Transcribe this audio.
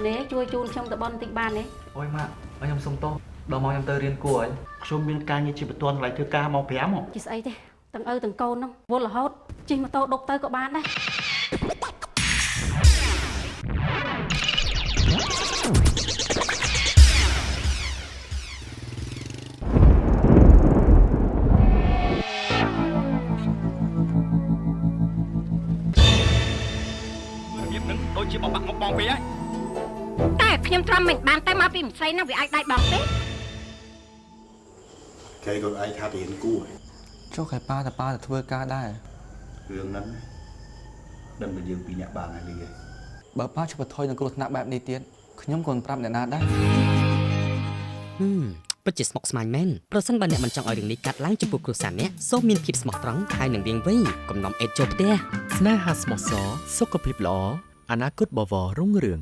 នេះជួយជូនខ្ញុំទៅបនតិចបានទេអូយម៉ាក់ខ្ញុំសុំទោសដល់មកខ្ញុំទៅរៀនគួរហើយខ្ញុំមានការងារជាបន្ទាន់ឡើងធ្វើការមក5មកជាស្អីទេទាំងឪទាំងកូនហ្នឹងវល់រហូតជិះម៉ូតូដប់ទៅក៏បានដែរដូចជាបងបាក់មកបងពេកហើយតែខ្ញុំត្រឹមមិនបានតែមកពីម្ស័យហ្នឹងវាអាចដៃបងទេគេក៏ឯងថាទៅរៀនគួរចុះគេប៉ាទៅធ្វើការដែររឿងហ្នឹងដឹងតែយើងពីរអ្នកបានហើយលីហើយបើប៉ាជិះបន្ថយនឹងគ្រោះថ្នាក់បែបនេះទៀតខ្ញុំក៏ប្រាប់អ្នកណាដែរពិតជាស្មុគស្មាញមែនប្រសិនបើអ្នកមិនចង់ឲ្យរឿងនេះកាត់ឡើងចំពោះគ្រួសារអ្នកសូមមានភាពស្មោះត្រង់ហើយនឹងរៀងវៃកំណំអេតចូលផ្ទះស្នេហាស្មោះសរសុខភាពល្អអនាគតបវររុងរឿង